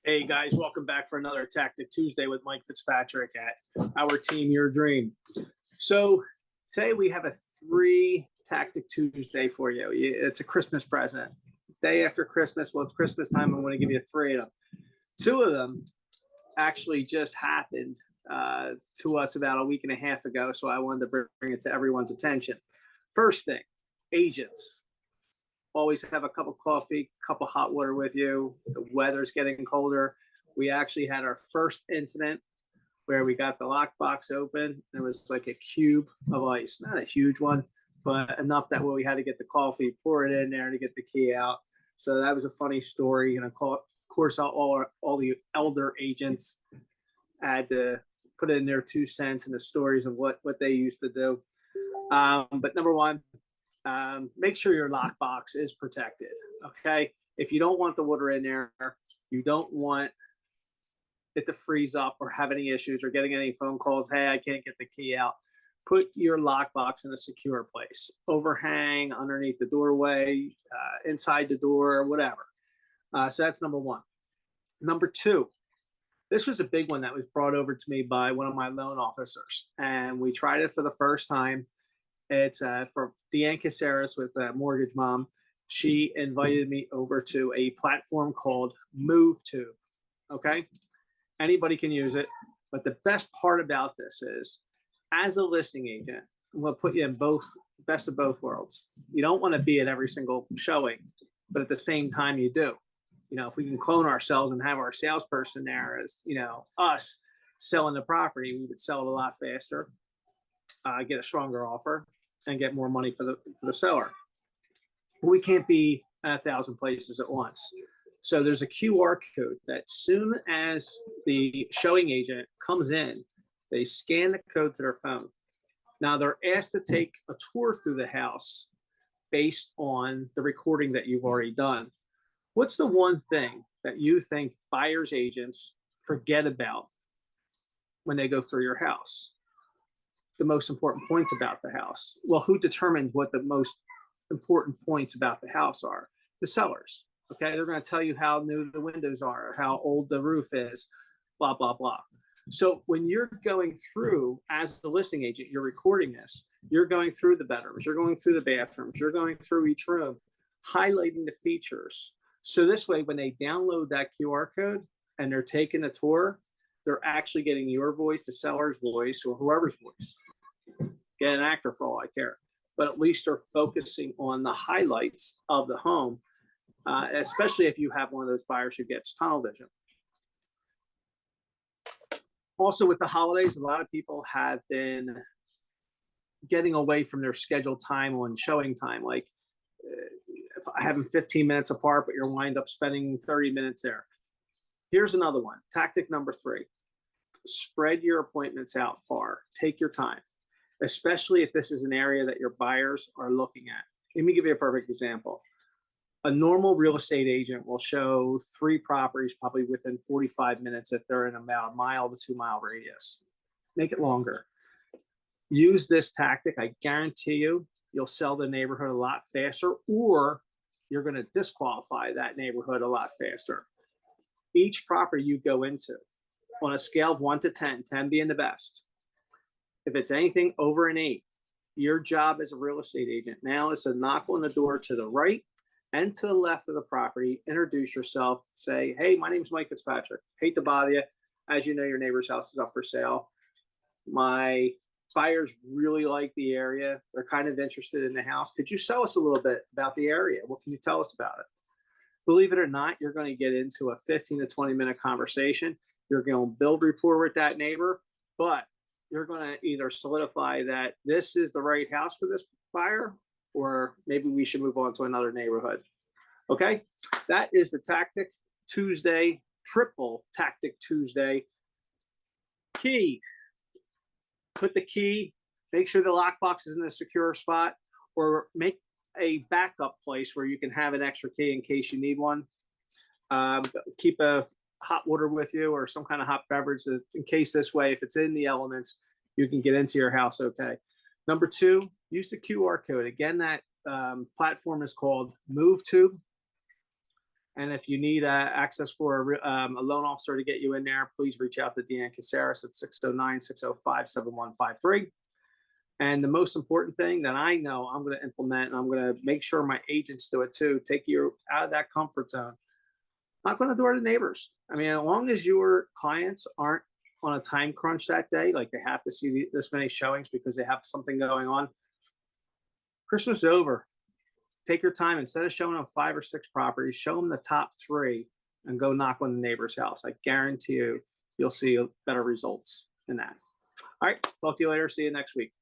Hey guys, welcome back for another Tactic Tuesday with Mike Fitzpatrick at Our Team Your Dream. So today we have a three Tactic Tuesday for you. It's a Christmas present. Day after Christmas, well, it's Christmas time. I'm going to give you three of them. Two of them actually just happened to us about a week and a half ago, so I wanted to bring it to everyone's attention. First thing, agents. Always have a cup of coffee, cup of hot water with you. The weather's getting colder. We actually had our first incident where we got the lockbox open. There was like a cube of ice, not a huge one, but enough that we had to get the coffee, pour it in there to get the key out. So that was a funny story. And of course, all the elder agents had to put in their 2 cents in the stories of what they used to do. But number one, make sure your lockbox is protected. Okay. If you don't want the water in there, you don't want it to freeze up or have any issues or getting any phone calls. Hey, I can't get the key out. Put your lockbox in a secure place, overhang underneath the doorway, inside the door, whatever. So that's number one. Number two, this was a big one that was brought over to me by one of my loan officers, and we tried it for the first time. It's for Deanne Caceres with Mortgage Mom. She invited me over to a platform called MoveTube. Okay. Anybody can use it. But the best part about this is, as a listing agent, I'm going to put you in best of both worlds. You don't want to be at every single showing, but at the same time you do. You know, if we can clone ourselves and have our salesperson there as, us selling the property, we would sell it a lot faster, get a stronger offer, and get more money for the seller. But we can't be at 1,000 places at once. So there's a QR code that soon as the showing agent comes in, they scan the code to their phone. Now they're asked to take a tour through the house based on the recording that you've already done. What's the one thing that you think buyers agents forget about when they go through your house? The most important points about the house. Well, who determines what the most important points about the house are? The sellers. Okay, they're going to tell you how new the windows are, how old the roof is, blah, blah, blah. So when you're going through, as the listing agent, you're recording this, you're going through the bedrooms, you're going through the bathrooms, you're going through each room, highlighting the features. So this way, when they download that QR code and they're taking a tour, they're actually getting your voice, the seller's voice, or whoever's voice. Get an actor for all I care. But at least they're focusing on the highlights of the home, especially if you have one of those buyers who gets tunnel vision. Also, with the holidays, a lot of people have been getting away from their scheduled time on showing time. Like, if I have them 15 minutes apart, but you're wind up spending 30 minutes there. Here's another one. Tactic number 3. Spread your appointments out far. Take your time, especially if this is an area that your buyers are looking at. Let me give you a perfect example. A normal real estate agent will show 3 properties probably within 45 minutes if they're in about a mile to 2 mile radius. Make it longer. Use this tactic. I guarantee you'll sell the neighborhood a lot faster, or you're going to disqualify that neighborhood a lot faster. Each property you go into, on a scale of 1 to 10, 10 being the best, if it's anything over an 8, your job as a real estate agent now is to knock on the door to the right and to the left of the property, introduce yourself, say, hey, my name is Mike Fitzpatrick. Hate to bother you. As you know, your neighbor's house is up for sale. My buyers really like the area. They're kind of interested in the house. Could you tell us a little bit about the area? What can you tell us about it? Believe it or not, you're going to get into a 15 to 20-minute conversation. You're going to build rapport with that neighbor, but you're going to either solidify that this is the right house for this buyer, or maybe we should move on to another neighborhood. Okay, that is the Tactic Tuesday, triple Tactic Tuesday. Key, put the key, make sure the lockbox is in a secure spot, or make a backup place where you can have an extra key in case you need one. Keep a hot water with you or some kind of hot beverage in case this way, if it's in the elements, you can get into your house okay. Number 2, use the QR code. Again, that platform is called MoveTube. And if you need access for a loan officer to get you in there, please reach out to Deanne Caceres at 609-605-7153. And the most important thing that I know I'm going to implement, and I'm going to make sure my agents do it too, take you out of that comfort zone. Knock on the door to neighbors. I mean, as long as your clients aren't on a time crunch that day, like they have to see this many showings because they have something going on, Christmas is over. Take your time. Instead of showing them 5 or 6 properties, show them the top 3 and go knock on the neighbor's house. I guarantee you'll see better results in that. All right. Talk to you later. See you next week.